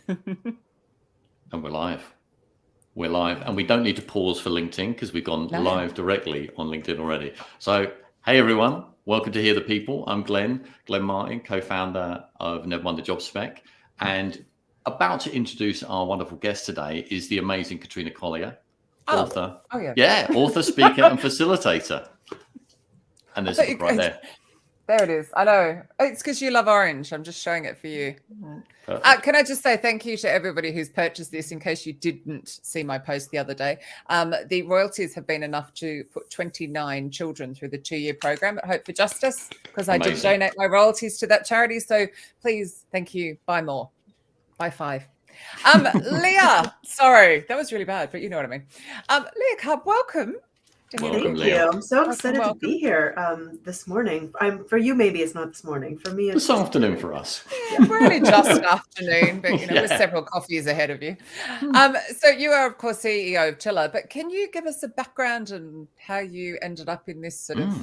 And we're live. We're live, and we don't need to pause for LinkedIn because we've gone live directly on LinkedIn already. So, hey everyone, welcome to Hear the People. I'm Glenn Martin, co-founder of Never Mind the Job Spec, and about to introduce our wonderful guest today is the amazing Katrina Collier, author, author, speaker, and facilitator. And there's a book right there. There it is. I know. It's because you love orange. I'm just showing it for you. Can I just say thank you to everybody who's purchased this in case you didn't see my post the other day. The royalties have been enough to put 29 children through the 2-year program at Hope for Justice because I did donate my royalties to that charity. So please, thank you. Buy more. Buy 5. Leah, sorry, that was really bad, but you know what I mean. Leah Carr, welcome. Thank you. I'm so excited to be here this morning. For you, maybe it's not this morning. For me, it's this afternoon for us. Yeah, we're only just afternoon, but we're several coffees ahead of you. So you are, of course, CEO of tilr, but can you give us a background on how you ended up in this sort of?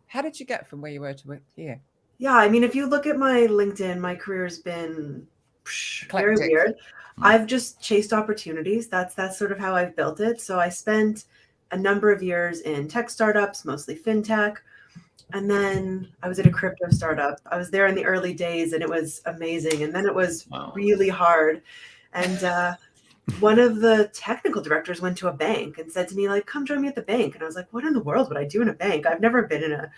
How did you get from where you were to here? Yeah, I mean, if you look at my LinkedIn, my career's been very weird. I've just chased opportunities. That's sort of how I've built it. So I spent a number of years in tech startups, mostly fintech. And then I was at a crypto startup. I was there in the early days and it was amazing. And then it was really hard. And one of the technical directors went to a bank and said to me, like, come join me at the bank. And I was like, what in the world would I do in a bank? I've never been in a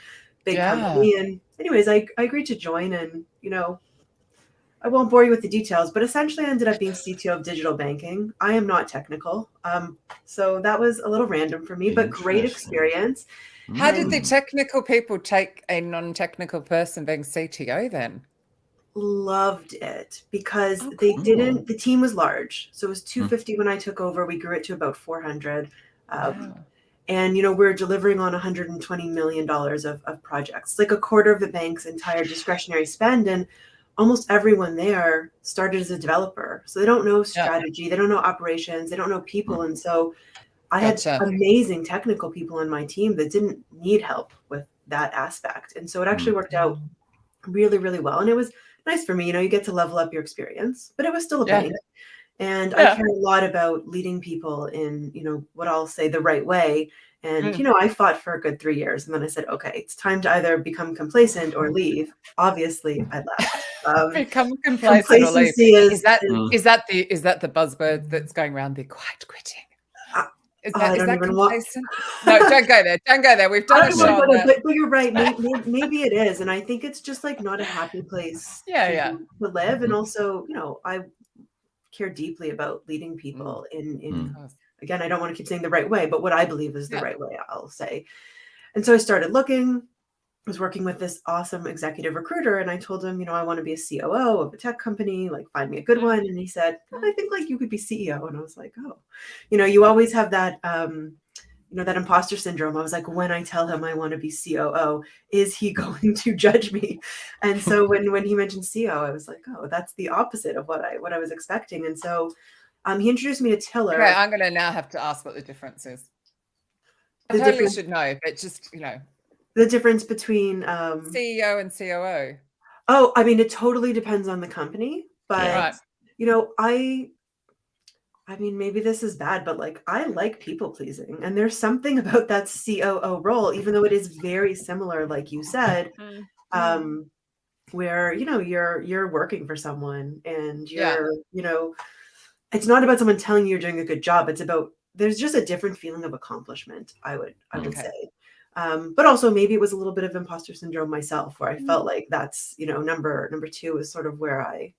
big company. And anyways, I agreed to join and, I won't bore you with the details, but essentially I ended up being CTO of digital banking. I am not technical. So that was a little random for me, but great experience. How did the technical people take a non-technical person being CTO then? Loved it because the team was large. So it was 250 when I took over. We grew it to about 400. And, we're delivering on $120 million of projects, like a quarter of the bank's entire discretionary spend. And almost everyone there started as a developer. So they don't know strategy. They don't know operations. They don't know people. And so I had amazing technical people on my team that didn't need help with that aspect. And so it actually worked out really, really well. And it was nice for me. You get to level up your experience, but it was still a bank. And I care a lot about leading people in, what I'll say the right way. And, I fought for a good 3 years. And then I said, okay, it's time to either become complacent or leave. Obviously, I left. Become complacent or leave. Is that the buzzword that's going around? The quiet quitting. Is that complacent? No, don't go there. Don't go there. We've done a show. But you're right. Maybe it is. And I think it's just like not a happy place to live. And also, I care deeply about leading people in again, I don't want to keep saying the right way, but what I believe is the right way, I'll say. And so I started looking, was working with this awesome executive recruiter. And I told him, I want to be a COO of a tech company, like find me a good one. And he said, I think like you could be CEO. And I was like, oh, you always have that, that imposter syndrome. I was like, when I tell him I want to be COO, is he going to judge me? And so when he mentioned CEO, I was like, oh, that's the opposite of what I was expecting. And so he introduced me to tilr. Okay, I'm going to now have to ask what the difference is. I totally should know, but just, the difference between CEO and COO. Oh, I mean, it totally depends on the company, but I mean, maybe this is bad, but like, I like people pleasing. And there's something about that COO role, even though it is very similar, like you said, where, you're working for someone and you're, it's not about someone telling you you're doing a good job. It's about, there's just a different feeling of accomplishment, I would say. But also maybe it was a little bit of imposter syndrome myself, where I felt like that's, number 2 is sort of where I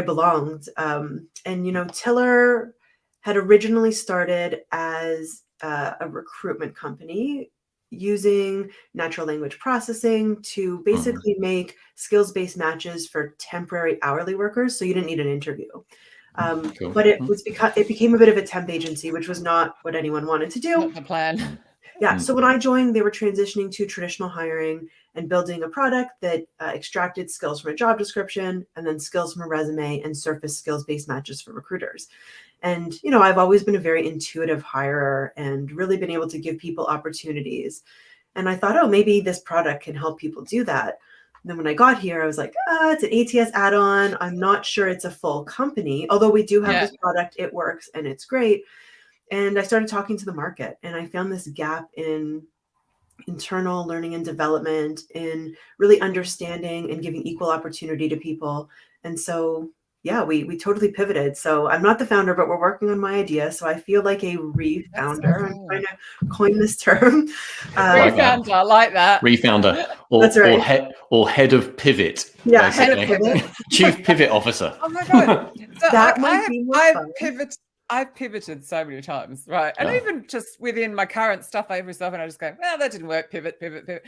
belonged. And, tilr had originally started as a recruitment company using natural language processing to basically make skills-based matches for temporary hourly workers. So you didn't need an interview. But it became a bit of a temp agency, which was not what anyone wanted to do. Not the plan. Yeah. So when I joined, they were transitioning to traditional hiring and building a product that extracted skills from a job description and then skills from a resume and surfaced skills-based matches for recruiters. And, I've always been a very intuitive hirer and really been able to give people opportunities. And I thought, oh, maybe this product can help people do that. then when I got here, I was like, it's an ATS add-on. I'm not sure it's a full company, although we do have this product, it works and it's great. And I started talking to the market, and I found this gap in internal learning and development, in really understanding and giving equal opportunity to people. And so, yeah, we totally pivoted. So I'm not the founder, but we're working on my idea. So I feel like a refounder. I'm trying to coin this term. Refounder, I like that. Refounder, That's right. or head of pivot. Yeah, head of pivot. Chief pivot officer. Oh my God. So That might be more fun. I've pivoted so many times, right? And even just within my current stuff, every so often I just go, well, that didn't work, pivot. Someone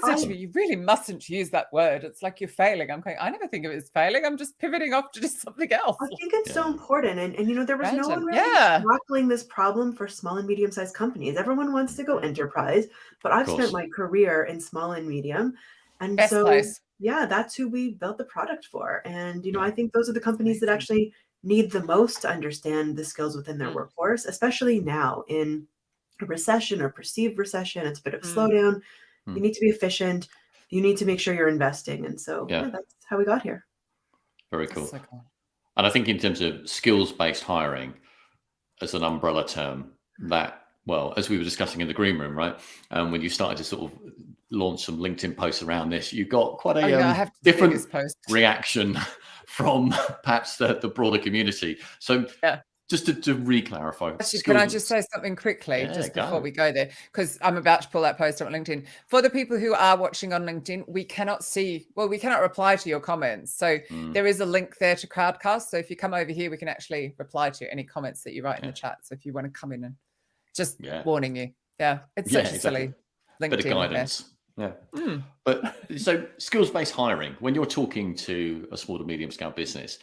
said to me, you really mustn't use that word. It's like you're failing. I'm going, I never think of it as failing. I'm just pivoting off to do something else. I think it's so important. And you know, there was no one really tackling this problem for small and medium-sized companies. Everyone wants to go enterprise, but I've spent my career in small and medium. And yeah, that's who we built the product for. And, you know, I think those are the companies that actually need the most to understand the skills within their workforce, especially now in a recession or perceived recession. It's a bit of a slowdown. You need to be efficient. You need to make sure you're investing. And so that's how we got here. Very cool. And I think in terms of skills-based hiring as an umbrella term, that, well, as we were discussing in the green room, right? When you started to sort of launch some LinkedIn posts around this, you got quite a different reaction from perhaps the broader community. So just to re-clarify. Actually, can I just say something quickly just before we go there? Because I'm about to pull that post on LinkedIn. For the people who are watching on LinkedIn, we cannot reply to your comments. So there is a link there to Crowdcast. So if you come over here, we can actually reply to any comments that you write in the chat. So if you want to come in and just warning you. Yeah, it's such a silly LinkedIn. Bit of guidance. But so skills-based hiring, when you're talking to a small to medium scale business,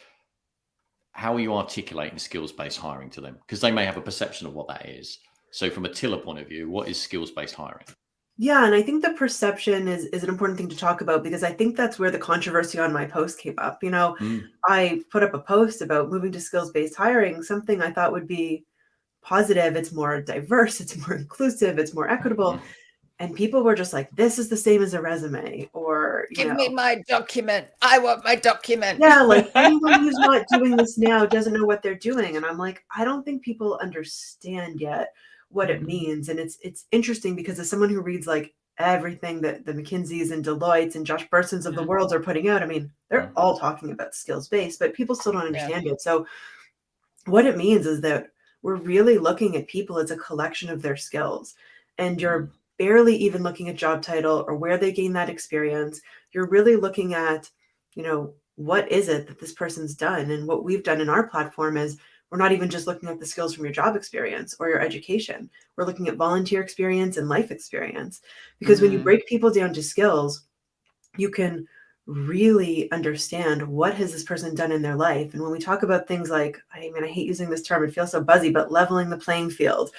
how are you articulating skills-based hiring to them? Because they may have a perception of what that is. So from a tilr point of view, what is skills-based hiring? Yeah, and I think the perception is an important thing to talk about, because I think that's where the controversy on my post came up. You know, I put up a post about moving to skills-based hiring, something I thought would be positive. It's more diverse, it's more inclusive, it's more equitable. And people were just like, this is the same as a resume, or, give me my document. I want my document. Yeah, like anyone who's not doing this now doesn't know what they're doing. And I'm like, I don't think people understand yet what it means. And it's interesting, because as someone who reads like everything that the McKinseys and Deloittes and Josh Bersin's of the world are putting out, I mean, they're all talking about skills-based, but people still don't understand it. So what it means is that we're really looking at people as a collection of their skills, and you're barely even looking at job title or where they gain that experience. You're really looking at, you know, what is it that this person's done? And what we've done in our platform is we're not even just looking at the skills from your job experience or your education. We're looking at volunteer experience and life experience, because when you break people down to skills, you can really understand what has this person done in their life. And when we talk about things like, I hate using this term, it feels so buzzy, but leveling the playing field,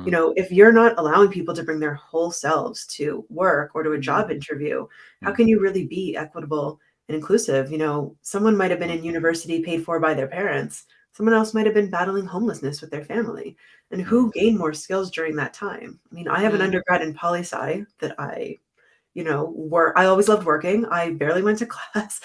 you know, if you're not allowing people to bring their whole selves to work or to a job interview, how can you really be equitable and inclusive? You know, someone might have been in university paid for by their parents. Someone else might have been battling homelessness with their family. And who gained more skills during that time? I mean, I have an undergrad in poli-sci that I always loved working. I barely went to class.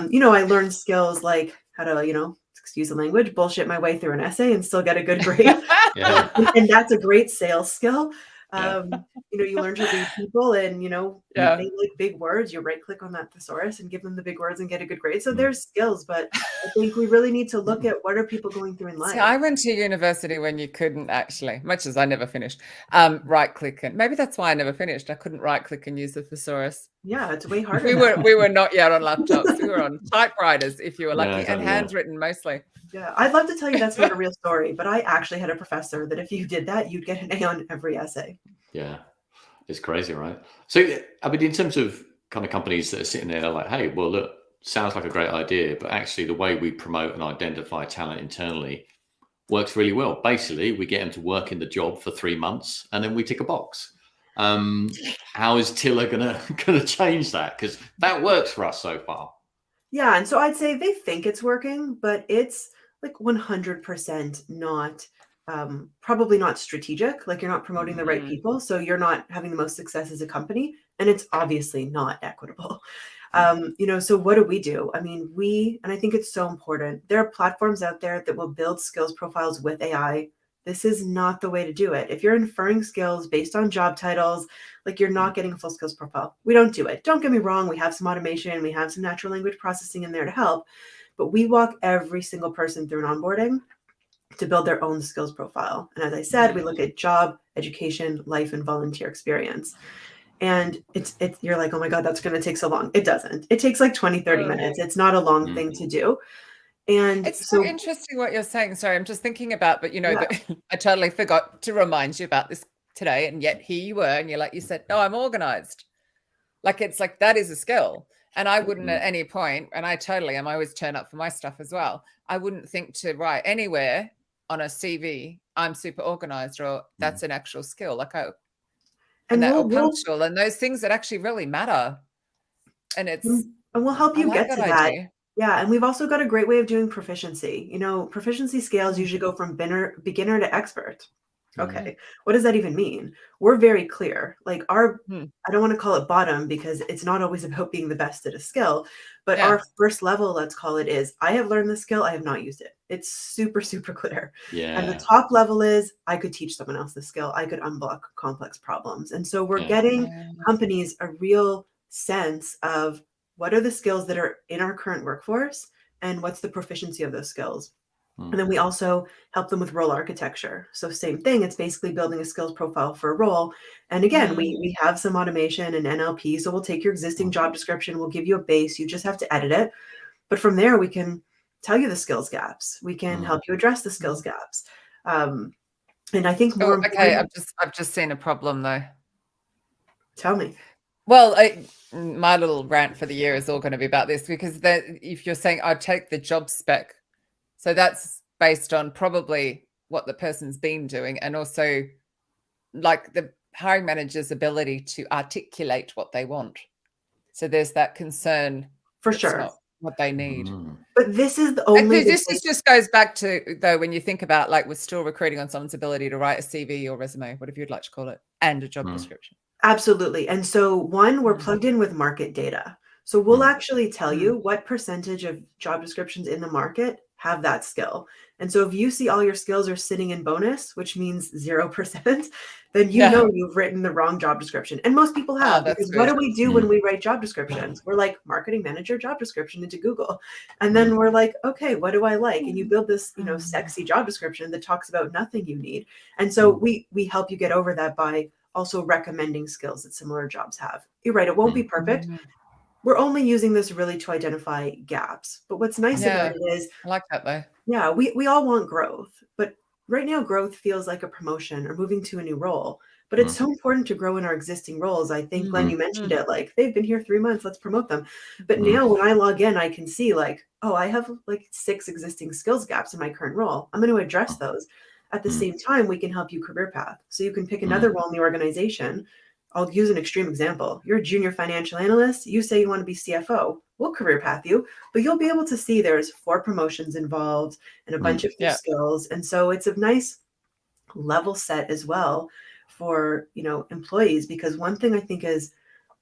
You know, I learned skills like how to, you know, excuse the language, bullshit my way through an essay and still get a good grade. And that's a great sales skill. You know, you learn to read people, and, you know, they like big words. You right click on that thesaurus and give them the big words and get a good grade. So there's skills, but I think we really need to look at what are people going through in life. See, I went to university when you couldn't actually, much as I never finished, right click. And maybe that's why I never finished. I couldn't right click and use the thesaurus. Yeah, it's way harder. We were not yet on laptops. We were on typewriters, if you were lucky, and handwritten mostly. Yeah, I'd love to tell you that's not a real story, but I actually had a professor that if you did that, you'd get an A on every essay. Yeah, it's crazy, right? So, I mean, in terms of kind of companies that are sitting there like, hey, well, look, sounds like a great idea, but actually the way we promote and identify talent internally works really well. Basically, we get them to work in the job for 3 months and then we tick a box. How is tilr gonna change that? Because that works for us so far. Yeah, and so I'd say they think it's working, but it's like 100% not, probably not strategic. Like, you're not promoting the right people, so you're not having the most success as a company, and it's obviously not equitable. So what do? I mean, and I think it's so important. There are platforms out there that will build skills profiles with AI. This is not the way to do it. If you're inferring skills based on job titles, like you're not getting a full skills profile. We don't do it. Don't get me wrong. We have some automation. We have some natural language processing in there to help, but we walk every single person through an onboarding to build their own skills profile. And as I said, we look at job, education, life, and volunteer experience. And you're like, oh my God, that's going to take so long. It doesn't. It takes like 20, 30 minutes. It's not a long thing to do. And it's so interesting what you're saying. Sorry, I'm just thinking about, but I totally forgot to remind you about this today. And yet here you were, and you said, no, I'm organized. Like, it's like, that is a skill. And I wouldn't at any point, and I totally am, I always turn up for my stuff as well. I wouldn't think to write anywhere on a CV, I'm super organized, or that's an actual skill. Like, and that, or punctual, and those things that actually really matter. And we'll help you get to that. Yeah. And we've also got a great way of doing proficiency. Proficiency scales usually go from beginner to expert. Okay. What does that even mean? We're very clear. Like I don't want to call it bottom, because it's not always about being the best at a skill, but our first level, let's call it, is I have learned the skill. I have not used it. It's super, super clear. Yeah. And the top level is I could teach someone else the skill. I could unblock complex problems. And so we're getting companies a real sense of what are the skills that are in our current workforce and what's the proficiency of those skills. And then we also help them with role architecture. So same thing, it's basically building a skills profile for a role. And again, we have some automation and NLP. So we'll take your existing job description, we'll give you a base, you just have to edit it. But from there, we can tell you the skills gaps. We can help you address the skills gaps. And I think more I've just seen a problem though. Tell me. Well, my little rant for the year is all going to be about this, because if you're saying I'd take the job spec, so that's based on probably what the person's been doing, and also like the hiring manager's ability to articulate what they want. So there's that concern. For sure. Not what they need. But this is the only... This just goes back to, though, when you think about, like, we're still recruiting on someone's ability to write a CV or resume, whatever you'd like to call it, and a job description. Absolutely. And so we're plugged in with market data. So we'll actually tell you what percentage of job descriptions in the market have that skill. And so if you see all your skills are sitting in bonus, which means 0%, then know you've written the wrong job description. And most people have, because what do we do when we write job descriptions? We're like, marketing manager job description into Google. And then we're like, okay, what do I like? And you build this, sexy job description that talks about nothing you need. And so we help you get over that by also recommending skills that similar jobs have. You're right, it won't be perfect. We're only using this really to identify gaps. But what's nice about it is, I like that though. Yeah, we all want growth, but right now growth feels like a promotion or moving to a new role. But it's so important to grow in our existing roles. I think, Glenn, you mentioned it, like they've been here 3 months, let's promote them. But now when I log in, I can see like, oh, I have like 6 existing skills gaps in my current role. I'm going to address those. At the same time, we can help you career path. So you can pick another role in the organization. I'll use an extreme example. You're a junior financial analyst. You say you want to be CFO. We'll career path you, but you'll be able to see there's 4 promotions involved and a bunch of new skills. And so it's a nice level set as well for, employees, because one thing I think is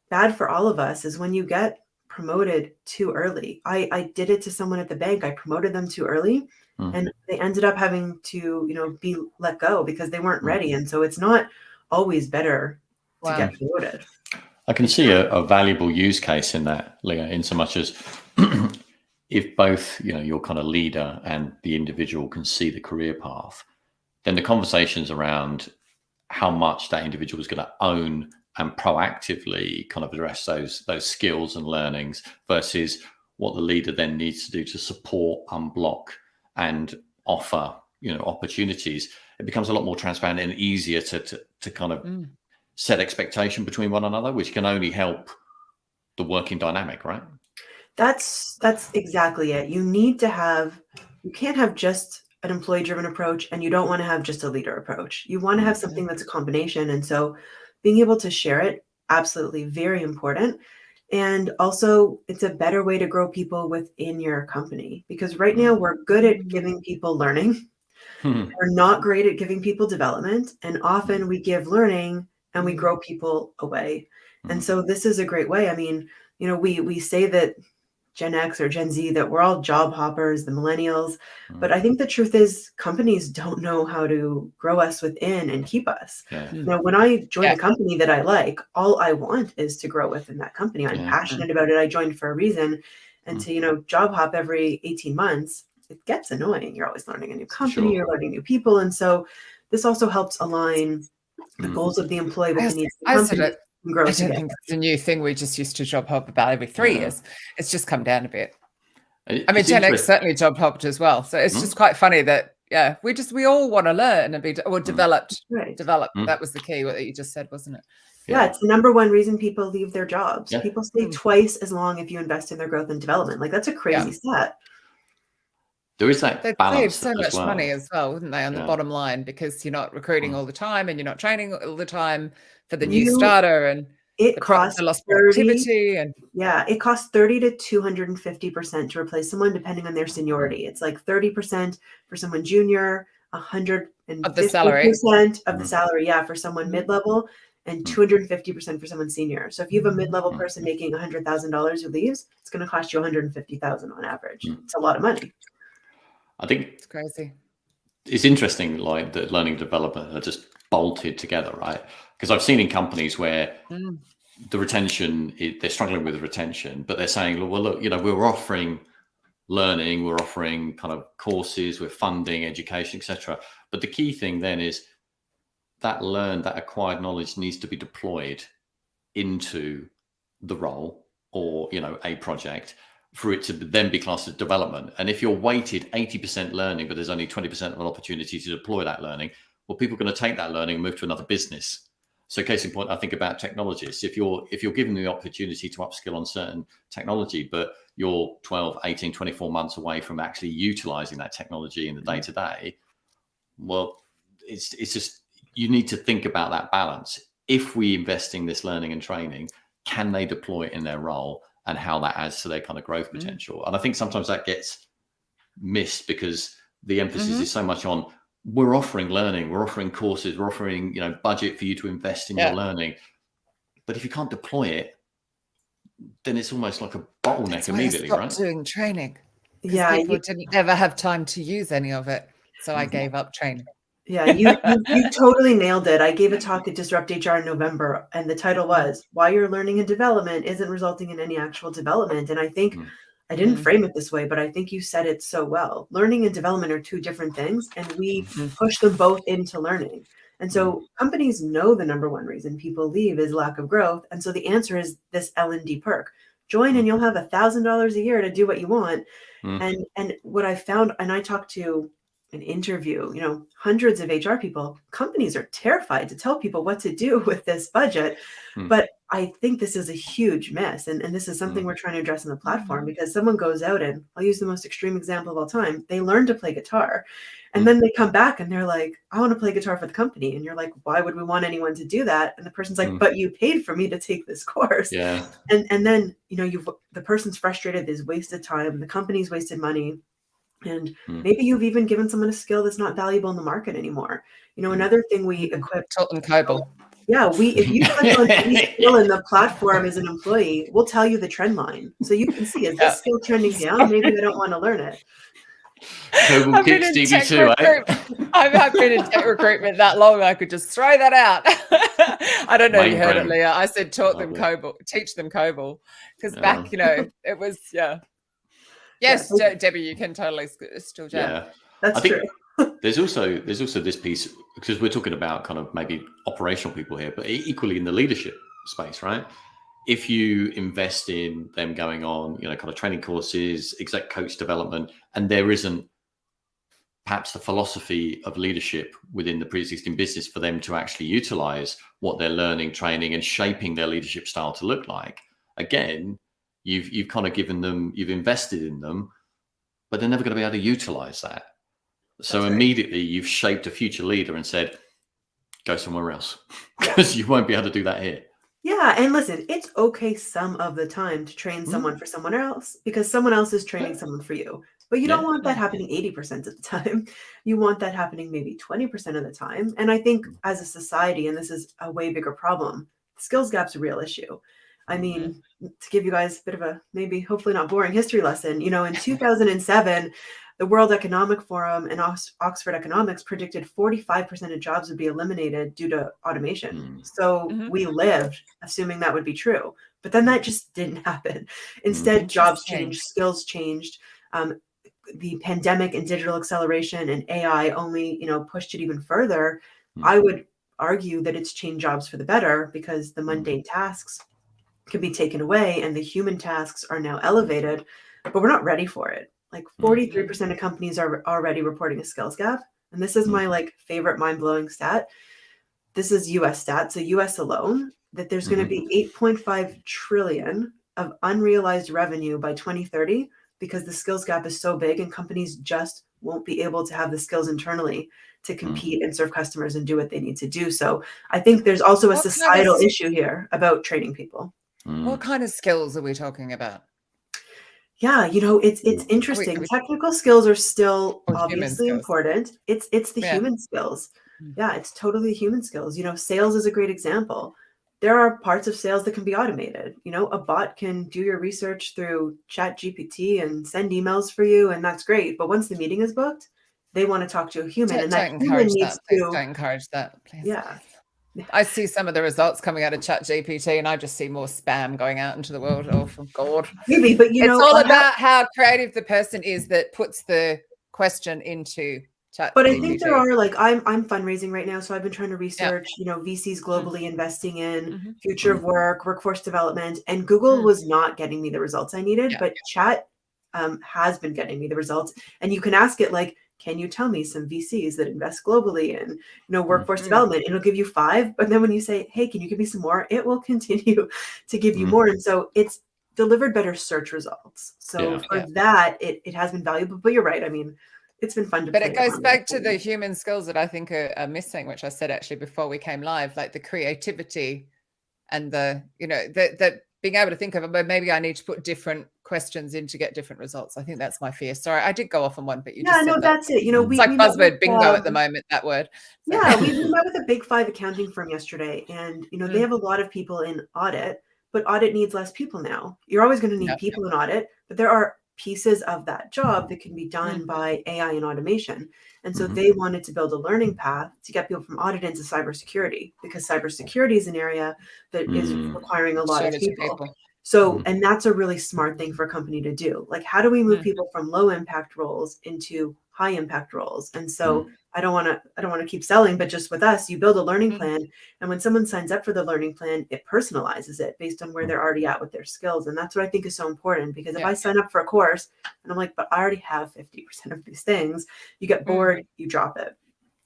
bad for all of us is when you get promoted too early. I did it to someone at the bank. I promoted them too early and they ended up having to, be let go because they weren't ready. And so it's not always better to get promoted. I can see a valuable use case in that, Leah, in so much as if both, your kind of leader and the individual can see the career path, then the conversations around how much that individual is going to own and proactively kind of address those skills and learnings versus what the leader then needs to do to support, unblock, and offer, opportunities. It becomes a lot more transparent and easier to kind of set expectation between one another, which can only help the working dynamic, right? That's exactly it. You can't have just an employee-driven approach, and you don't want to have just a leader approach. You want to have something that's a combination. And so being able to share it, absolutely very important. And also it's a better way to grow people within your company, because right now we're good at giving people learning. We're not great at giving people development. And often we give learning and we grow people away. And so this is a great way. I mean, you know, we say that Gen X or Gen Z, that we're all job hoppers, the millennials. But I think the truth is companies don't know how to grow us within and keep us. Yeah. You know, when I join a company that I like, all I want is to grow within that company. I'm passionate about it. I joined for a reason. And to, you know, job hop every 18 months, it gets annoying. You're always learning a new company, you're learning new people. And so this also helps align the goals of the employee with the needs of the company. I don't think it's a new thing. We just used to job hop about every 3 years. It's just come down a bit. I mean, Gen X certainly job hopped as well. So it's just quite funny that, we all want to learn and be developed. Develop. That was the key, what you just said, wasn't it? Yeah, it's the number one reason people leave their jobs. People stay twice as long if you invest in their growth and development. Like, that's a crazy stat. There is that balance. They'd save so much money as well, wouldn't they, on the bottom line, because you're not recruiting all the time and you're not training all the time for the new starter, and it costs the lost productivity. And it costs 30 to 250% to replace someone depending on their seniority. It's like 30% for someone junior, 150% of the salary for someone mid-level, and 250% for someone senior. So if you have a mid-level person making $100,000 who leaves, it's going to cost you $150,000 on average. It's a lot of money. I think it's crazy. It's interesting, like, that learning and development are just bolted together, right? Because I've seen in companies where the retention, they're struggling with the retention, but they're saying, well, look, you know, we're offering learning, we're offering kind of courses, we're funding education, etc. But the key thing then is that acquired knowledge needs to be deployed into the role, or, you know, a project, for it to then be classed as development. And if you're weighted 80% learning, but there's only 20% of an opportunity to deploy that learning, well, people are going to take that learning and move to another business. So case in point, I think about technologists. If you're given the opportunity to upskill on certain technology, but you're 12, 18, 24 months away from actually utilizing that technology in the day-to-day, well, it's just, you need to think about that balance. If we invest in this learning and training, can they deploy it in their role, and how that adds to their kind of growth potential? And I think sometimes that gets missed because the emphasis is so much on, we're offering learning, we're offering courses, we're offering, you know, budget for you to invest in your learning. But if you can't deploy it, then it's almost like a bottleneck immediately, right? Doing training. People didn't ever have time to use any of it. So I gave up training. Yeah, you totally nailed it. I gave a talk at Disrupt HR in November, and the title was "Why Your Learning and Development Isn't Resulting in Any Actual Development." And I think I didn't frame it this way, but I think you said it so well. Learning and development are two different things, and we push them both into learning. And so companies know the number one reason people leave is lack of growth. And so the answer is this L&D perk. Join and you'll have $1,000 a year to do what you want. And what I found, and I talked to an interview, you know, hundreds of HR people, companies are terrified to tell people what to do with this budget. But I think this is a huge mess. And this is something we're trying to address in the platform, because someone goes out, and I'll use the most extreme example of all time. They learn to play guitar, and then they come back and they're like, I want to play guitar for the company. And you're like, why would we want anyone to do that? And the person's like, but you paid for me to take this course. Yeah. And then, you know, the person's frustrated, there's wasted time, the company's wasted money. And maybe you've even given someone a skill that's not valuable in the market anymore. You know, another thing we equip. Tilton Cobble. Yeah, if you click on any skill in the platform as an employee, we'll tell you the trend line. So you can see, is this skill trending down? Maybe I don't want to learn it. Cobble kicks DB2, I've been in tech recruitment that long, I could just throw that out. I don't know if you heard it, Leah. I said teach them Cobble. Because back, you know, it was, Yes, Debbie, you can totally still jam. Yeah, that's true. There's also this piece, because we're talking about kind of maybe operational people here, but equally in the leadership space, right? If you invest in them going on, you know, kind of training courses, exec coach development, and there isn't perhaps the philosophy of leadership within the pre-existing business for them to actually utilize what they're learning, training, and shaping their leadership style to look like, again, you've kind of given them, you've invested in them, but they're never going to be able to utilize that. So immediately you've shaped a future leader and said, go somewhere else, because you won't be able to do that here. Yeah. And listen, it's okay some of the time to train someone for someone else, because someone else is training someone for you. But you don't want that happening 80% of the time. You want that happening maybe 20% of the time. And I think as a society, and this is a way bigger problem, skills gap's a real issue. I mean, to give you guys a bit of a maybe hopefully not boring history lesson, in 2007, the World Economic Forum and Oxford Economics predicted 45% of jobs would be eliminated due to automation. So we lived assuming that would be true, but then that just didn't happen. Instead, jobs changed, skills changed. The pandemic and digital acceleration and AI only, pushed it even further. I would argue that it's changed jobs for the better because the mundane tasks can be taken away and the human tasks are now elevated, but we're not ready for it. Like 43% of companies are already reporting a skills gap. And this is my favorite mind-blowing stat. This is US stat. So US alone, that there's going to be 8.5 trillion of unrealized revenue by 2030 because the skills gap is so big and companies just won't be able to have the skills internally to compete and serve customers and do what they need to do. So I think there's also a societal issue here about training people. What kind of skills are we talking about? Yeah, it's interesting. Technical skills are still obviously important. It's the human skills. Yeah, it's totally human skills. Sales is a great example. There are parts of sales that can be automated. A bot can do your research through ChatGPT and send emails for you, and that's great. But once the meeting is booked, they want to talk to a human, and that human needs to. Don't encourage that, please. Yeah. I see some of the results coming out of ChatGPT, and I just see more spam going out into the world. Oh, for God! Maybe, but it's all about how creative the person is that puts the question into ChatGPT. But I think there are I'm fundraising right now, so I've been trying to research, VCs globally investing in future of work, workforce development, and Google was not getting me the results I needed, but Chat has been getting me the results, and you can ask it can you tell me some VCs that invest globally in, workforce development? It'll give you 5, but then when you say, hey, can you give me some more? It will continue to give you more. And so it's delivered better search results. So for that, it has been valuable, but you're right. I mean, it's been fun to play. But it goes back to the human skills that I think are missing, which I said actually before we came live, like the creativity and the, the being able to think of it, but maybe I need to put different questions in to get different results. I think that's my fear. Sorry, I did go off on one, but that's it. It's like buzzword bingo at the moment, that word. So. Yeah, we met with a big 5 accounting firm yesterday, and they have a lot of people in audit, but audit needs less people now. You're always going to need people in audit, but there are pieces of that job that can be done by AI and automation. And so they wanted to build a learning path to get people from audit into cybersecurity, because cybersecurity is an area that is requiring a lot of people. So, and that's a really smart thing for a company to do. How do we move people from low impact roles into high impact roles? And so I don't want to keep selling, but just with us, you build a learning plan. And when someone signs up for the learning plan, it personalizes it based on where they're already at with their skills. And that's what I think is so important, because if I sign up for a course and I'm like, but I already have 50% of these things, you get bored, you drop it.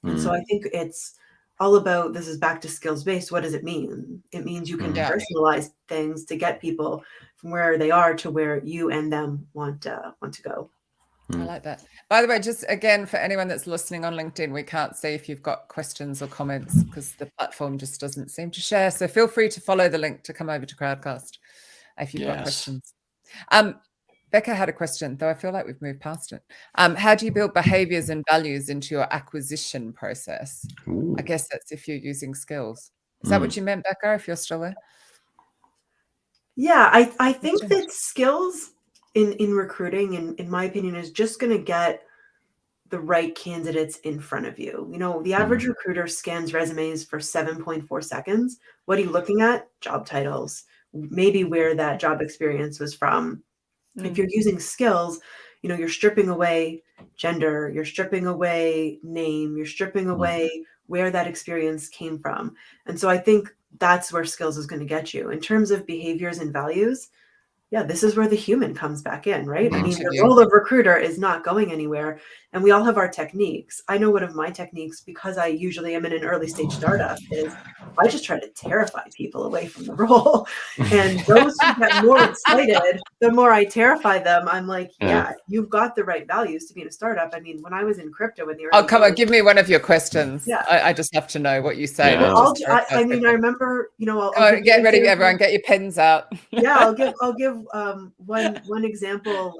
And so I think it's all about, this is back to skills based. What does it mean? It means you can personalize things to get people from where they are to where you and them want to go. I like that. By the way, just again, for anyone that's listening on LinkedIn, we can't see if you've got questions or comments because the platform just doesn't seem to share. So feel free to follow the link to come over to Crowdcast if you've got questions. Becca had a question, though I feel like we've moved past it. How do you build behaviors and values into your acquisition process? I guess that's if you're using skills. Is that what you meant, Becca, if you're still there? Yeah, I think that skills in recruiting, in my opinion, is just going to get the right candidates in front of you. The average recruiter scans resumes for 7.4 seconds. What are you looking at? Job titles, maybe where that job experience was from. If you're using skills, you're stripping away gender, you're stripping away name, you're stripping away where that experience came from. And so I think that's where skills is going to get you. In terms of behaviors and values, this is where the human comes back in, right? I mean, the role of recruiter is not going anywhere, and we all have our techniques. I know one of my techniques, because I usually am in an early stage startup, is I just try to terrify people away from the role. And those who get more excited, the more I terrify them. I'm like, you've got the right values to be in a startup. I mean, when I was in crypto in the early come on, give me one of your questions. I just have to know what you say. I remember, I'll get ready, everyone, get your pens out. I'll give one example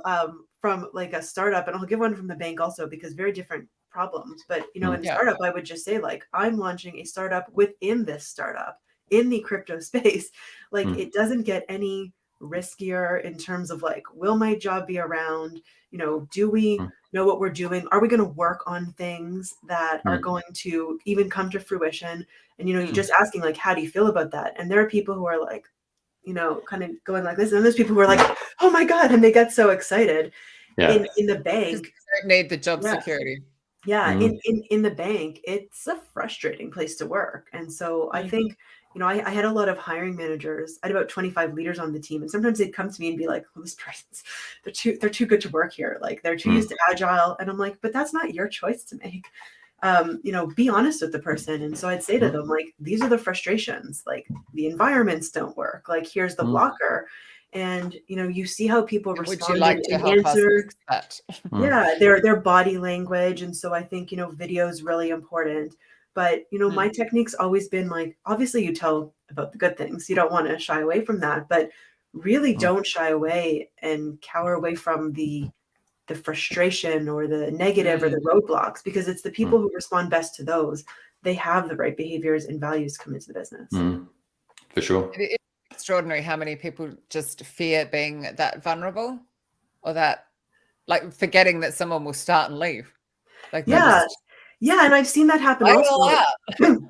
from a startup, and I'll give one from the bank also, because very different problems. But in a startup, I would just say I'm launching a startup within this startup. in the crypto space, like it doesn't get any riskier in terms of like, will my job be around? You know, do we know what we're doing? Are we going to work on things that are going to even come to fruition? And, you know, you're just asking like, how do you feel about that? And there are people who are like, you know, kind of going like this. And there's people who are like, oh my God. And they get so excited. In the bank. They need the job security. Yeah. In the bank, it's a frustrating place to work. And so I think, you know, I had a lot of hiring managers. I had about 25 leaders on the team. And sometimes they'd come to me and be like, well, this person's, they're too good to work here. Like they're too used to agile. And I'm like, but that's not your choice to make. You know, be honest with the person. And so I'd say to them, like, these are the frustrations, like the environments don't work. Like, here's the blocker. And, you know, you see how people respond. Would you like to help us fix that? Yeah, their body language. And so I think, you know, video is really important. But, you know, my technique's always been like, obviously you tell about the good things. You don't want to shy away from that, but really don't shy away and cower away from the frustration or the negative or the roadblocks, because it's the people who respond best to those. They have the right behaviors and values come into the business. For sure. It's extraordinary how many people just fear being that vulnerable, or that like forgetting that someone will start and leave. Like yeah, and I've seen that happen also.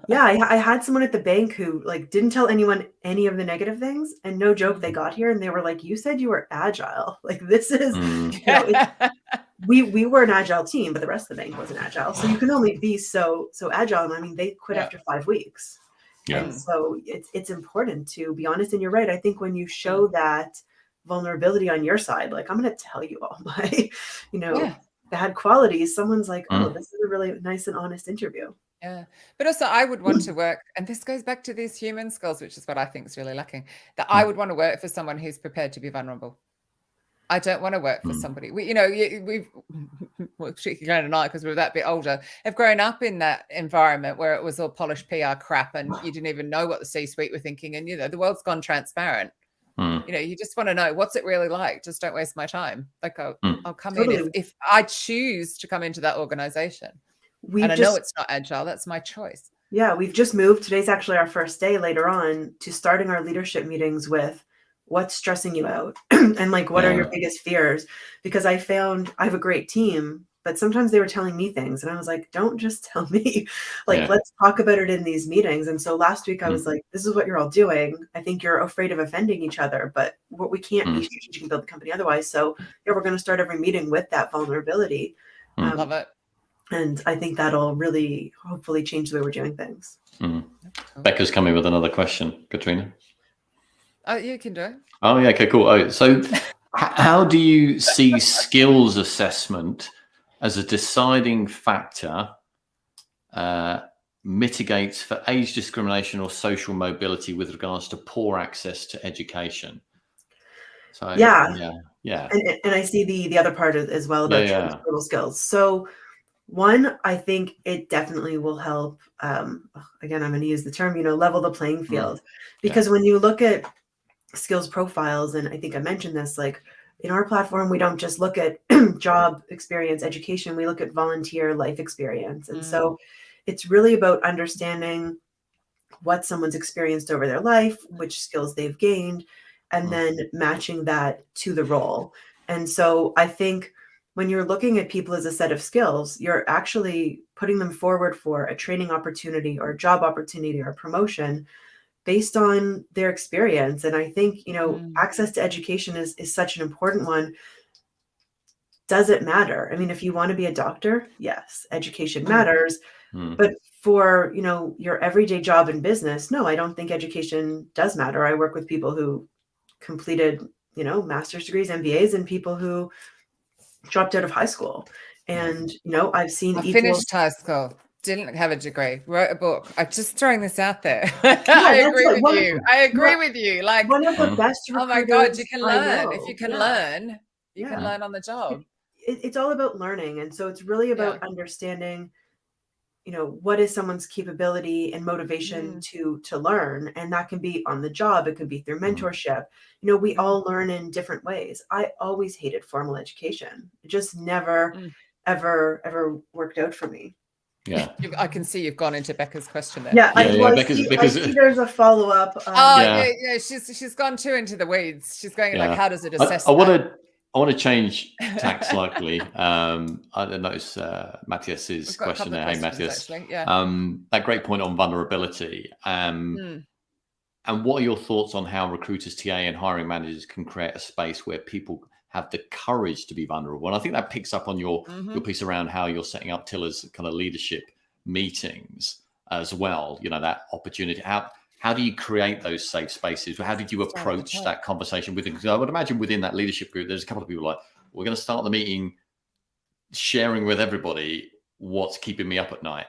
Yeah, I had someone at the bank who like didn't tell anyone any of the negative things, and no joke, they got here and they were like, you said you were agile. Like this is, you know, we were an agile team, but the rest of the bank wasn't agile. So you can only be so agile. And I mean, they quit after 5 weeks. And so it's important to be honest. And you're right. I think when you show that vulnerability on your side, like I'm going to tell you all my, you know, bad qualities, someone's like, oh, this is a really nice and honest interview. Yeah. But also I would want to work, and this goes back to these human skills, which is what I think is really lacking, that I would want to work for someone who's prepared to be vulnerable. I don't want to work for somebody. We, you know, we've, well, particularly Glenn and I, because we were that bit older, have grown up in that environment where it was all polished PR crap, and you didn't even know what the C-suite were thinking. And, you know, the world's gone transparent. You know, you just want to know, what's it really like? Just don't waste my time. Like I'll come in if I choose to come into that organization. And I know it's not agile. That's my choice. Yeah, we've just moved. Today's actually our first day later on to starting our leadership meetings with what's stressing you out and like, what are your biggest fears? Because I found I have a great team, but sometimes they were telling me things and I was like, don't just tell me, like, let's talk about it in these meetings. And so last week I was like, this is what you're all doing. I think you're afraid of offending each other, but what we can't be strategic and build the company otherwise. So yeah, we're going to start every meeting with that vulnerability. Love it. And I think that'll really hopefully change the way we're doing things. Becca's coming with another question, Katrina. Oh, you can do it. Oh, yeah. Okay, cool. Oh, so how do you see skills assessment as a deciding factor mitigates for age discrimination or social mobility with regards to poor access to education? So yeah. And I see the other part as well about transferable skills. So one, I think it definitely will help. Again, I'm going to use the term, you know, level the playing field, because when you look at skills profiles, and I think I mentioned this, like in our platform, we don't just look at job experience, education, we look at volunteer life experience. And so it's really about understanding what someone's experienced over their life, which skills they've gained, and then matching that to the role. And so I think when you're looking at people as a set of skills, you're actually putting them forward for a training opportunity or a job opportunity or a promotion based on their experience. And I think, you know, access to education is such an important one. Does it matter? I mean, if you want to be a doctor, yes, education matters. But for, you know, your everyday job in business, no, I don't think education does matter. I work with people who completed, you know, master's degrees, MBAs, and people who dropped out of high school. And, you know, I've seen finished high school, didn't have a degree, wrote a book. I'm just throwing this out there. I agree with you. I agree with you. Like one of the best. Oh my God, you can learn. If you can learn, you can learn on the job. It's all about learning. And so it's really about understanding, you know, what is someone's capability and motivation to learn. And that can be on the job. It could be through mentorship. You know, we all learn in different ways. I always hated formal education. It just never, ever worked out for me. Yeah. I can see you've gone into Becca's question there. Yeah, Because I see there's a follow-up. Yeah, she's gone too into the weeds. She's going like, how does it assess? I want to change tack slightly. I noticed Matthias's question there. Hey, Matthias. That great point on vulnerability. And what are your thoughts on how recruiters, TA, and hiring managers can create a space where people have the courage to be vulnerable? And I think that picks up on your piece around how you're setting up tilr's kind of leadership meetings as well. You know, that opportunity. How do you create those safe spaces? How did you approach that conversation with them? Because I would imagine within that leadership group, there's a couple of people like, we're going to start the meeting sharing with everybody what's keeping me up at night.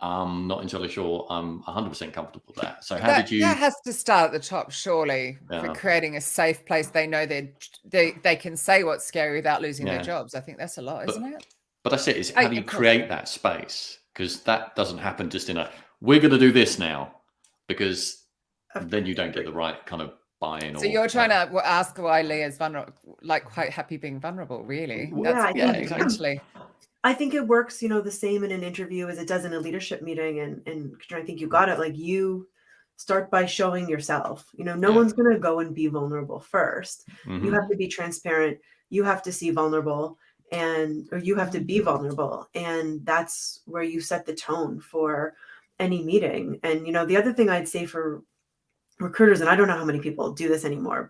I'm not entirely sure I'm 100% comfortable with that. So how did you? That has to start at the top, surely, for creating a safe place. They know they can say what's scary without losing their jobs. I think that's a lot, isn't it? But that's it. Is how do you create that space? Because that doesn't happen just in we're going to do this now, because then you don't get the right kind of buy-in. So you're trying to ask why Leah's vulnerable, like quite happy being vulnerable, really? Exactly. I think it works, the same in an interview as it does in a leadership meeting. And I think you got it. Like, you start by showing yourself. No one's going to go and be vulnerable first. You have to be transparent. You have to see vulnerable, or you have to be vulnerable. And that's where you set the tone for any meeting. And, the other thing I'd say for recruiters, and I don't know how many people do this anymore,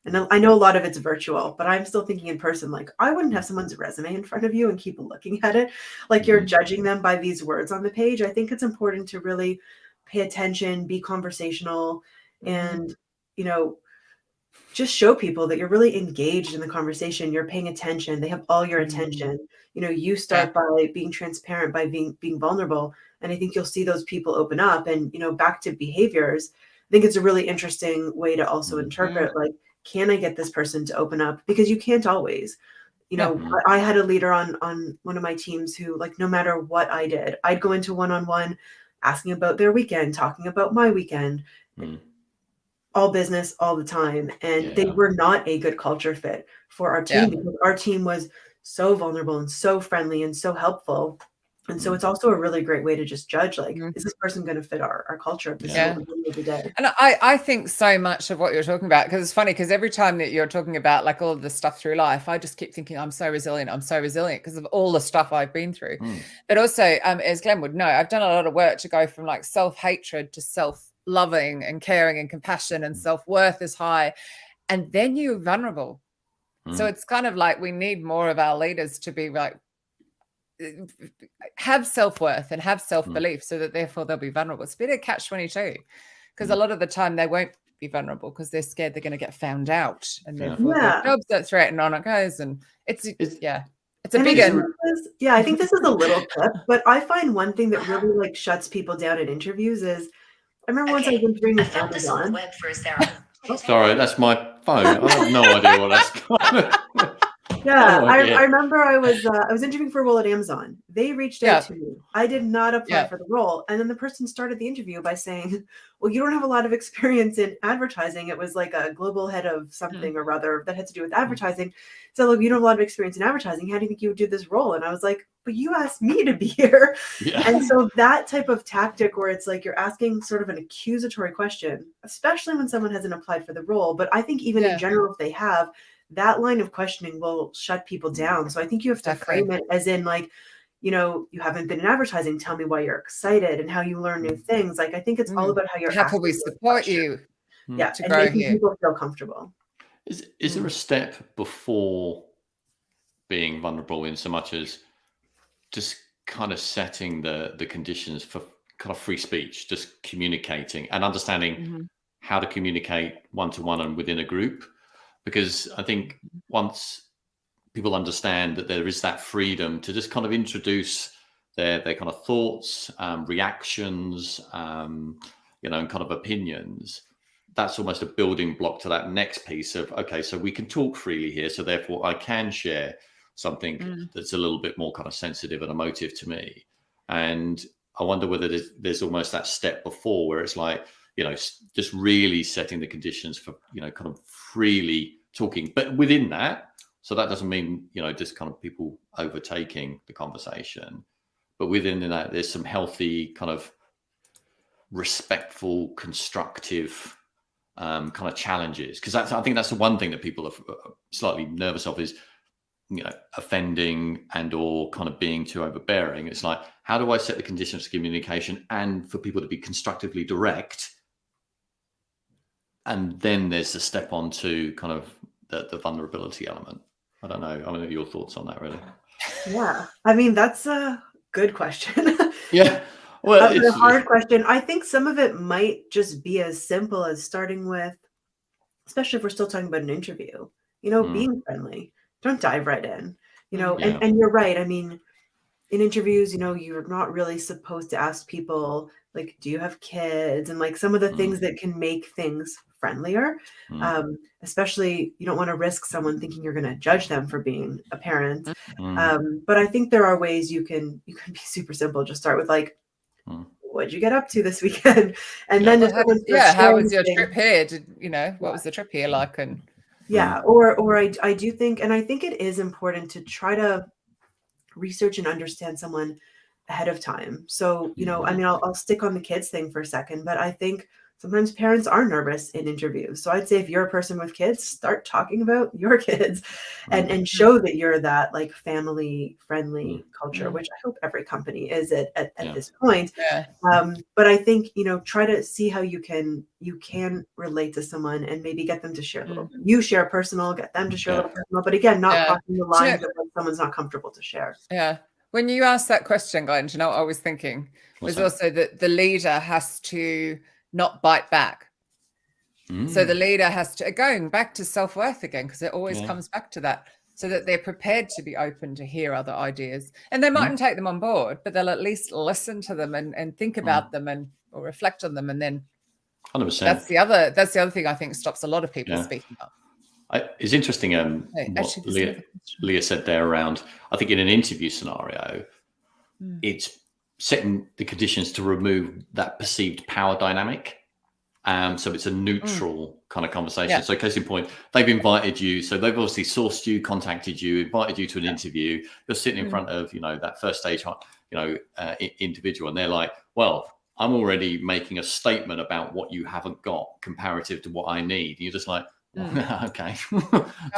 and I know a lot of it's virtual, but I'm still thinking in person, like, I wouldn't have someone's resume in front of you and keep looking at it like you're judging them by these words on the page. I think it's important to really pay attention, be conversational, and, just show people that you're really engaged in the conversation. You're paying attention. They have all your attention. You start by being transparent, by being vulnerable. And I think you'll see those people open up. And, back to behaviors, I think it's a really interesting way to also interpret, like, can I get this person to open up? Because you can't always. I had a leader on one of my teams who, like, no matter what I did, I'd go into one-on-one asking about their weekend, talking about my weekend, all business all the time. And they were not a good culture fit for our team, because our team was so vulnerable and so friendly and so helpful. And so it's also a really great way to just judge, like, is this person going to fit our culture? This is what we're doing every day. And I think so much of what you're talking about, because it's funny, because every time that you're talking about, like, all of the stuff through life, I just keep thinking, I'm so resilient because of all the stuff I've been through. But also, as Glenn would know, I've done a lot of work to go from, like, self-hatred to self-loving and caring and compassion, and self-worth is high. And then you're vulnerable. So it's kind of like we need more of our leaders to be like, have self-worth and have self-belief, so that therefore they'll be vulnerable. It's a bit of catch-22, because a lot of the time they won't be vulnerable because they're scared they're going to get found out, and therefore their jobs are threatened, on it goes. And it's a big one. I think this is a little tip, but I find one thing that really, like, shuts people down in interviews is, I remember once I was interviewing with Amazon. Sorry, that's my phone. I have no idea what that's called. I remember I was interviewing for a role at Amazon. They reached out to me. I did not apply for the role. And then the person started the interview by saying, well, you don't have a lot of experience in advertising. It was like a global head of something or other that had to do with advertising. So, look, you don't have a lot of experience in advertising. How do you think you would do this role? And I was like, but you asked me to be here. And so that type of tactic, where it's like you're asking sort of an accusatory question, especially when someone hasn't applied for the role. But I think even in general, if they have, that line of questioning will shut people down. So I think you have to frame it as in, like, you haven't been in advertising. Tell me why you're excited and how you learn new things. Like, I think it's all about how can we support you? To grow making people feel comfortable. Is there a step before being vulnerable, in so much as just kind of setting the conditions for kind of free speech, just communicating and understanding how to communicate one-to-one and within a group? Because I think once people understand that there is that freedom to just kind of introduce their kind of thoughts, reactions, and kind of opinions, that's almost a building block to that next piece of, okay, so we can talk freely here, so therefore I can share something that's a little bit more kind of sensitive and emotive to me. And I wonder whether there's almost that step before, where it's like, just really setting the conditions for, kind of freely talking, but within that. So that doesn't mean, just kind of people overtaking the conversation, but within that, there's some healthy kind of respectful, constructive kind of challenges. Because I think that's the one thing that people are slightly nervous of is, offending and or kind of being too overbearing. It's like, how do I set the conditions of communication and for people to be constructively direct? And then there's the step on to kind of the vulnerability element. I don't know. I don't know your thoughts on that, really. Yeah. I mean, that's a good question. Yeah. Well, That's a hard question. I think some of it might just be as simple as starting with, especially if we're still talking about an interview, being friendly. Don't dive right in, and you're right. I mean, in interviews, you're not really supposed to ask people like, do you have kids? And like some of the things that can make things friendlier. Especially you don't want to risk someone thinking you're going to judge them for being a parent. But I think there are ways you can be super simple. Just start with like, what'd you get up to this weekend? And then how was your trip here? What was the trip here like? And or I do think, and I think it is important to try to research and understand someone ahead of time. So, I mean, I'll stick on the kids thing for a second, but I think sometimes parents are nervous in interviews. So I'd say if you're a person with kids, start talking about your kids and show that you're that like family friendly culture, which I hope every company is at this point. But I think, try to see how you can relate to someone and maybe get them to share a little. You share personal, get them to share a little personal, but again, not crossing the lines that someone's not comfortable to share. Yeah. When you asked that question, Glenn, what I was thinking was also that the leader has to not bite back. So the leader has to, going back to self-worth again, because it always comes back to that, so that they're prepared to be open to hear other ideas. And they mightn't take them on board, but they'll at least listen to them and think about them or reflect on them. And then 100%. That's the other thing I think stops a lot of people speaking up. It's interesting what Leah said there around, I think in an interview scenario, it's setting the conditions to remove that perceived power dynamic. So it's a neutral kind of conversation. So case in point, they've invited you. So they've obviously sourced you, contacted you, invited you to an interview. You're sitting in front of, that first stage, individual. And they're like, well, I'm already making a statement about what you haven't got comparative to what I need. And you're just like, okay.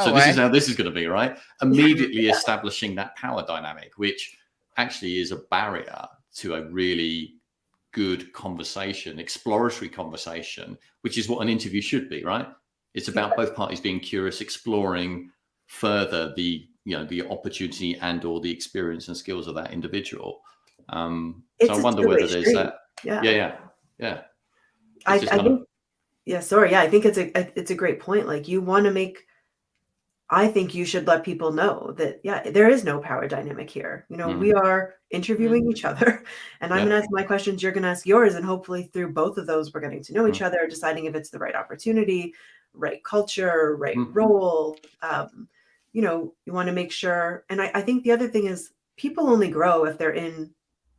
So this is how this is going to be, right? Immediately establishing that power dynamic, which actually is a barrier to a really good conversation, exploratory conversation, which is what an interview should be, right? It's about both parties being curious, exploring further the opportunity and or the experience and skills of that individual. So I wonder whether there's that. Yeah. I think it's a great point. Like I think you should let people know that, there is no power dynamic here. We are interviewing each other, and I'm going to ask my questions, you're going to ask yours. And hopefully through both of those, we're getting to know each other, deciding if it's the right opportunity, right culture, right role. You want to make sure. And I think the other thing is people only grow if they're in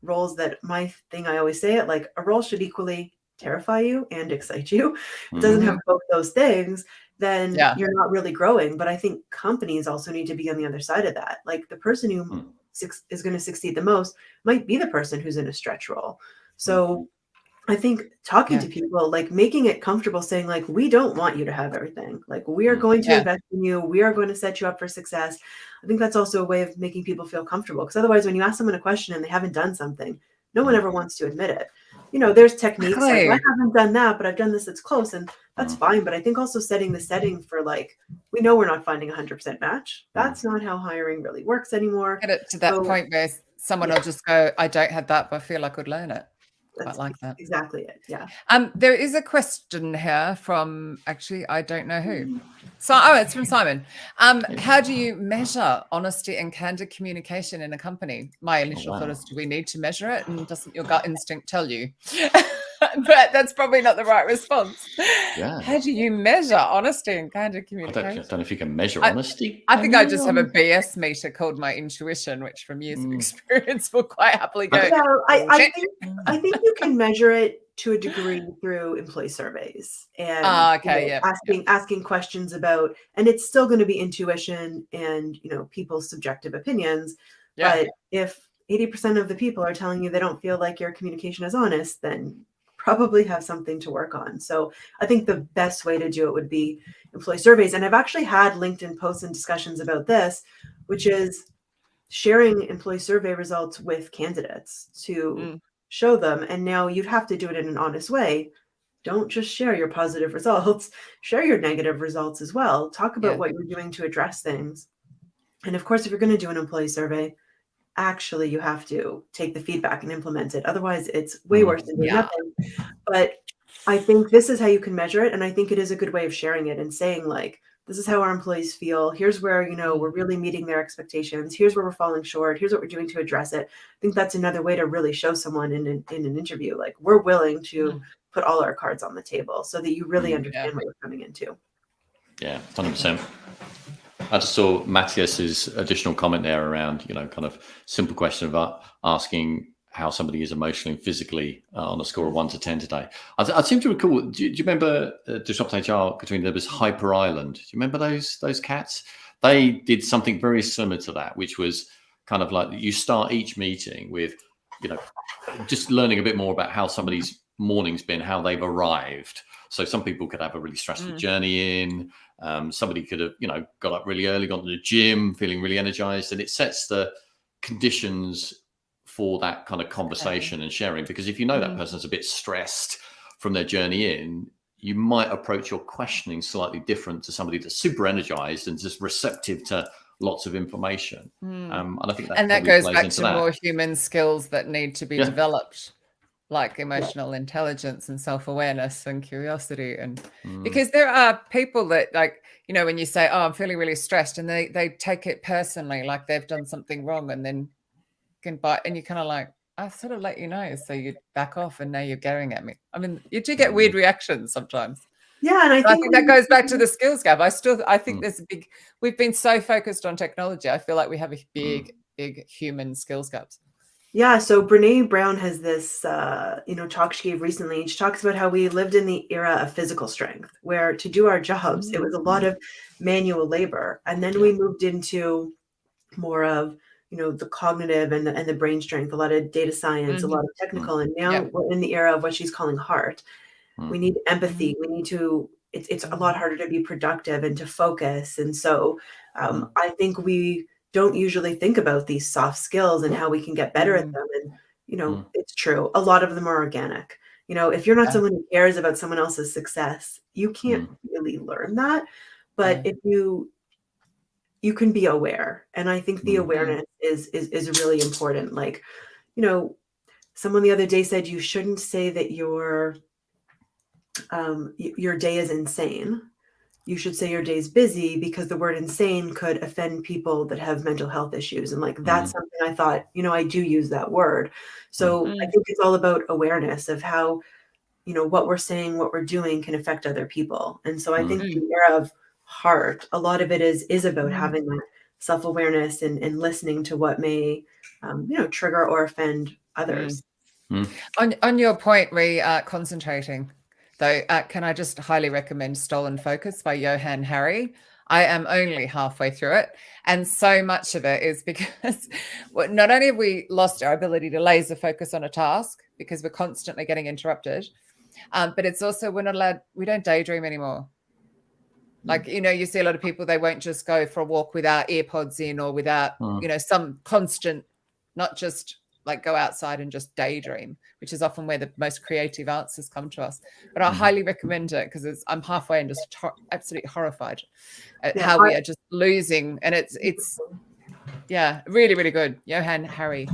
roles that I always say it, like a role should equally terrify you and excite you. It doesn't have both those things, then you're not really growing. But I think companies also need to be on the other side of that. Like the person who is going to succeed the most might be the person who's in a stretch role. So I think talking to people, like making it comfortable, saying like, we don't want you to have everything. Like we are going to invest in you. We are going to set you up for success. I think that's also a way of making people feel comfortable. Because otherwise, when you ask someone a question and they haven't done something, no one ever wants to admit it. There's techniques like, I haven't done that, but I've done this that's close, and that's fine. But I think also setting the setting for like, we know we're not finding 100% match. That's not how hiring really works anymore. Get it to that point where someone will just go, I don't have that, but I feel I could learn it. That's like that. Exactly it. Yeah. There is a question here from I don't know who. So, it's from Simon. How do you measure honesty and candid communication in a company? My initial thought is, do we need to measure it? And doesn't your gut instinct tell you? But that's probably not the right response. Yeah. How do you measure honesty and candid communication? I don't know if you can measure honesty. I think I just have a BS meter called my intuition, which from years of experience will quite happily go. I think you can measure it to a degree through employee surveys and asking questions about, and it's still going to be intuition and people's subjective opinions. But if 80% of the people are telling you they don't feel like your communication is honest, then probably have something to work on. So I think the best way to do it would be employee surveys. And I've actually had LinkedIn posts and discussions about this, which is sharing employee survey results with candidates to show them. And now you'd have to do it in an honest way. Don't just share your positive results, share your negative results as well. Talk about what you're doing to address things. And of course, if you're going to do an employee survey, actually you have to take the feedback and implement it. Otherwise, it's way worse than doing nothing. But I think this is how you can measure it. And I think it is a good way of sharing it and saying, like, this is how our employees feel. Here's where, you know, we're really meeting their expectations. Here's where we're falling short. Here's what we're doing to address it. I think that's another way to really show someone in an interview, like, we're willing to put all our cards on the table so that you really understand what you're coming into. Yeah, 100%. I just saw Matthias's additional comment there around, you know, kind of simple question about asking how somebody is emotionally and physically on a score of 1 to 10 today. I seem to recall, do you remember Disrupt HR, Katrina, there was Hyper Island. Do you remember those cats? They did something very similar to that, which was kind of like you start each meeting with, you know, just learning a bit more about how somebody's morning's been, how they've arrived. So some people could have a really stressful journey in. Somebody could have, you know, got up really early, gone to the gym, feeling really energized, and it sets the conditions for that kind of conversation and sharing. Because if you know that person's a bit stressed from their journey in, you might approach your questioning slightly different to somebody that's super energized and just receptive to lots of information. And I think that goes back to more human skills that need to be developed, like emotional intelligence and self-awareness and curiosity. And because there are people that, like, you know, when you say, oh, I'm feeling really stressed, and they take it personally, like they've done something wrong, and then can bite, and you're kind of like, I sort of let you know, so you back off, and now you're going at me. I mean, you do get weird reactions sometimes. Yeah, and I think that goes back to the skills gap. I think there's a big, we've been so focused on technology. I feel like we have a big human skills gaps. Yeah, so Brene Brown has this, talk she gave recently. And she talks about how we lived in the era of physical strength, where to do our jobs, it was a lot of manual labor. And then we moved into more of, you know, the cognitive and the brain strength, a lot of data science, a lot of technical. And now we're in the era of what she's calling heart. We need empathy. We need to, it's a lot harder to be productive and to focus. And so I think we don't usually think about these soft skills and how we can get better at them. And, you know, it's true. A lot of them are organic. You know, if you're not someone who cares about someone else's success, you can't really learn that. But if you can be aware. And I think the awareness is really important. Like, you know, someone the other day said you shouldn't say that your day is insane. You should say your day is busy, because the word insane could offend people that have mental health issues. And like, that's something I thought, you know, I do use that word. So I think it's all about awareness of how, you know, what we're saying, what we're doing can affect other people. And so I think the era of heart, a lot of it is about having that self-awareness and listening to what may, trigger or offend others. On your point, concentrating, though, can I just highly recommend Stolen Focus by Johann Hari? I am only halfway through it. And so much of it is because not only have we lost our ability to laser focus on a task because we're constantly getting interrupted, but it's also we don't daydream anymore. Like, you know, you see a lot of people, they won't just go for a walk without earpods in or without, you know, some constant, not just like go outside and just daydream, which is often where the most creative answers come to us. But I highly recommend it, because I'm halfway and just absolutely horrified at how we are just losing. And it's really, really good. Johann Hari.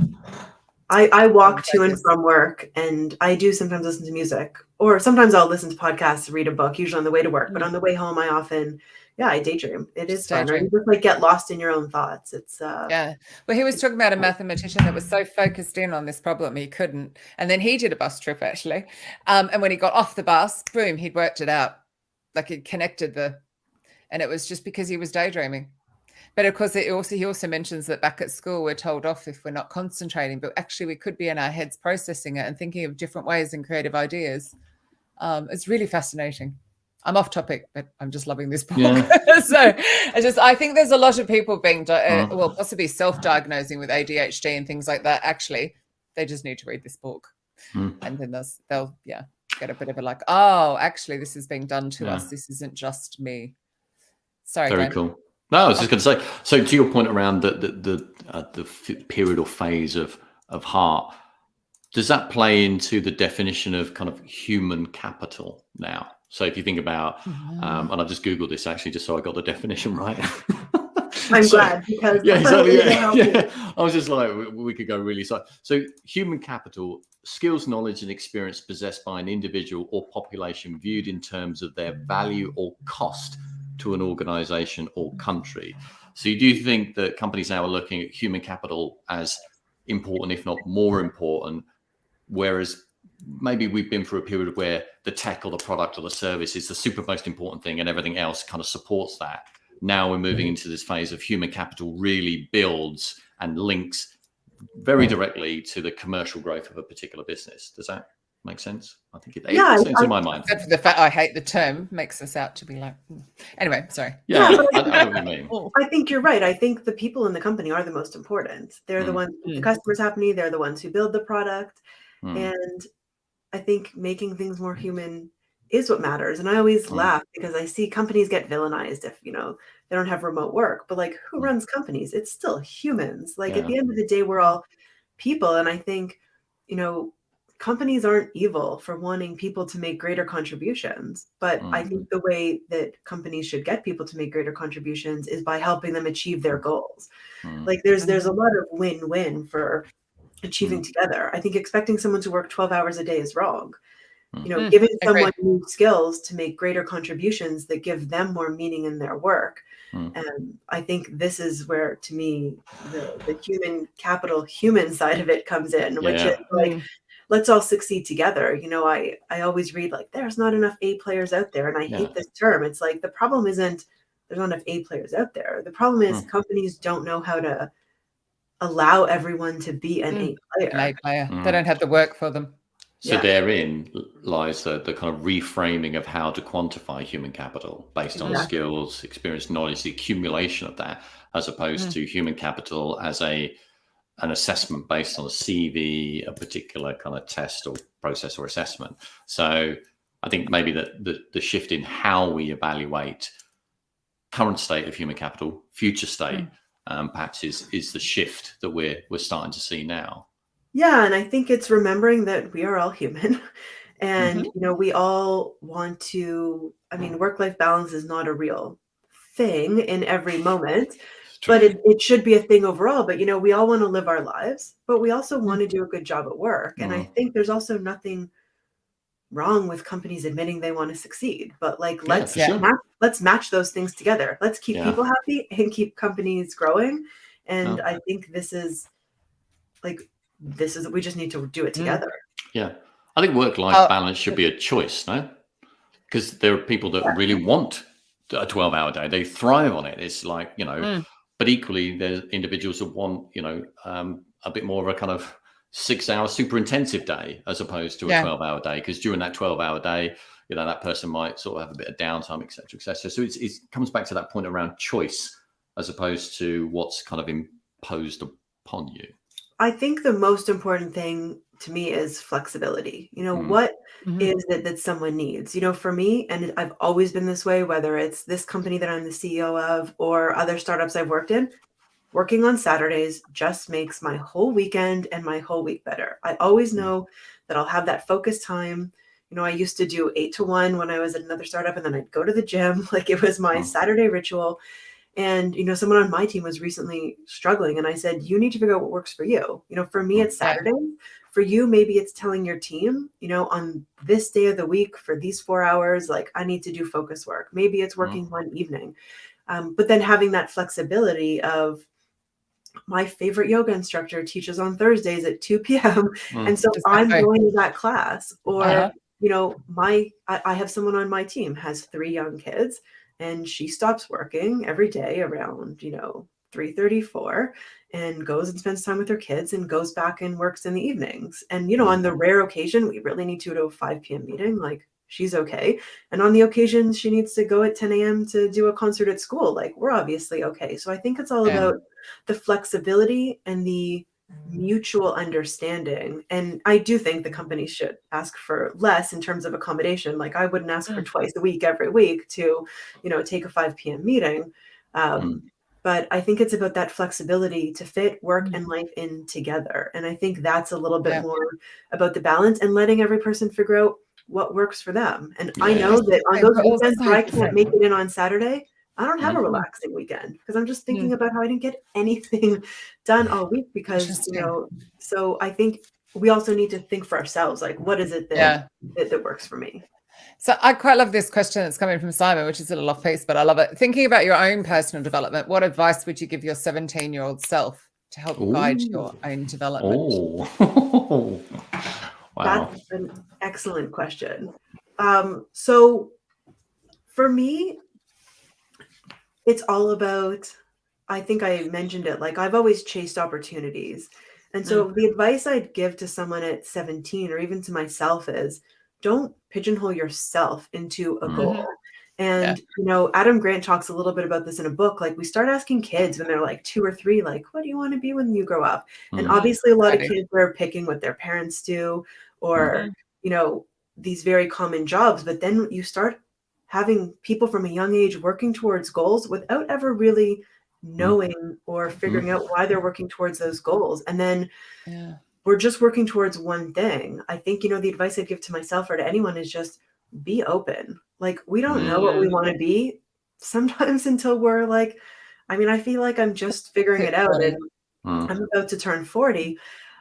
I walk to and from work, and I do sometimes listen to music, or sometimes I'll listen to podcasts, read a book, usually on the way to work. But on the way home, I often, I daydream. It is fun. Or you just like get lost in your own thoughts. It's Well, he was talking about a mathematician that was so focused in on this problem he couldn't. And then he did a bus trip, actually. And when he got off the bus, boom, he'd worked it out. Like he'd connected and it was just because he was daydreaming. But of course, he also mentions that back at school, we're told off if we're not concentrating, but actually we could be in our heads processing it and thinking of different ways and creative ideas. It's really fascinating. I'm off topic, but I'm just loving this book. Yeah. So I think there's a lot of people being, well, possibly self-diagnosing with ADHD and things like that. Actually, they just need to read this book. And then they'll get a bit of a like, oh, actually, this is being done to us. This isn't just me. Sorry, very cool. No, I was just going to say. So, to your point around the period or phase of heart, does that play into the definition of kind of human capital now? So, if you think about, and I've just Googled this actually, just so I got the definition right. I'm glad, because exactly. Yeah. I was just like, we could go really so. So, human capital, skills, knowledge, and experience possessed by an individual or population viewed in terms of their value or cost to an organization or country. So, do you think that companies now are looking at human capital as important, if not more important, whereas maybe we've been through a period where the tech or the product or the service is the super most important thing and everything else kind of supports that? Now we're moving into this phase of human capital really builds and links very directly to the commercial growth of a particular business. Does that make sense? I think it makes sense in my mind. Except for the fact I hate the term, makes us out to be like, anyway, sorry. Yeah, I know what you mean. I think you're right. I think the people in the company are the most important. They're the ones, the customers happy. They're the ones who build the product. And I think making things more human is what matters. And I always laugh because I see companies get villainized if, they don't have remote work, but like, who runs companies? It's still humans. Like at the end of the day, we're all people. And I think, companies aren't evil for wanting people to make greater contributions, but I think the way that companies should get people to make greater contributions is by helping them achieve their goals. Like there's a lot of win-win for achieving together. I think expecting someone to work 12 hours a day is wrong. Giving someone new skills to make greater contributions that give them more meaning in their work. And I think this is where, to me, the human capital, human side of it comes in, which is like, let's all succeed together. I always read like, there's not enough A players out there. And I hate this term. It's like, the problem isn't there's not enough A players out there. The problem is companies don't know how to allow everyone to be an A player. An A player. They don't have the work for them. So therein lies the kind of reframing of how to quantify human capital based on skills, experience, knowledge, the accumulation of that, as opposed to human capital as an assessment based on a CV, a particular kind of test or process or assessment. So I think maybe the shift in how we evaluate current state of human capital, future state, perhaps is the shift that we're starting to see now. Yeah, and I think it's remembering that we are all human and, we all want to, work-life balance is not a real thing in every moment, but it should be a thing overall. But, we all want to live our lives, but we also want to do a good job at work. And I think there's also nothing wrong with companies admitting they want to succeed, but like, let's match those things together. Let's keep people happy and keep companies growing. And I think this is we just need to do it together. Yeah. I think work-life balance should be a choice, no? Because there are people that really want a 12-hour day. They thrive on it. It's like, but equally there's individuals that want, a bit more of a kind of 6-hour super intensive day as opposed to a 12-hour day. Because during that 12-hour day, that person might sort of have a bit of downtime, et cetera, et cetera. So it comes back to that point around choice as opposed to what's kind of imposed upon you. I think the most important thing to me is flexibility. What is it that someone needs? For me, and I've always been this way, whether it's this company that I'm the CEO of or other startups I've worked in, working on Saturdays just makes my whole weekend and my whole week better. I always know that I'll have that focused time. I used to do 8 to 1 when I was at another startup, and then I'd go to the gym. Like it was my Saturday ritual. And, someone on my team was recently struggling, and I said, you need to figure out what works for you. For me, it's Saturday. For you, maybe it's telling your team, on this day of the week for these 4 hours, like I need to do focus work. Maybe it's working one evening. But then having that flexibility of my favorite yoga instructor teaches on Thursdays at 2 p.m. And so I'm going to that class. Or, I have someone on my team has 3 young kids. And she stops working every day around, 3:34 and goes and spends time with her kids and goes back and works in the evenings. And, on the rare occasion we really need to go to a 5 p.m. meeting, like she's okay. And on the occasions she needs to go at 10 a.m. to do a concert at school, like we're obviously okay. So I think it's all about the flexibility and the mutual understanding. And I do think the company should ask for less in terms of accommodation. Like I wouldn't ask for twice a week, every week to, take a 5 p.m. meeting. But I think it's about that flexibility to fit work and life in together. And I think that's a little bit more about the balance and letting every person figure out what works for them. And I know that on those weekends where I can't make it in on Saturday, I don't have a relaxing weekend because I'm just thinking about how I didn't get anything done all week because, so I think we also need to think for ourselves, like, what is it that works for me? So I quite love this question that's coming from Simon, which is a little off piece, but I love it. Thinking about your own personal development, what advice would you give your 17-year-old self to help guide your own development? Wow. That's an excellent question. So for me, it's all about, I think I mentioned it, like I've always chased opportunities. And so the advice I'd give to someone at 17 or even to myself is don't pigeonhole yourself into a goal. And, Adam Grant talks a little bit about this in a book. Like we start asking kids when they're like 2 or 3, like, what do you want to be when you grow up? And obviously a lot of kids are picking what their parents do or, these very common jobs. But then you start having people from a young age working towards goals without ever really knowing or figuring out why they're working towards those goals. And then we're just working towards one thing. I think, the advice I'd give to myself or to anyone is just be open. Like we don't know what we want to be sometimes until we're like, I feel like I'm just figuring it out and I'm about to turn 40.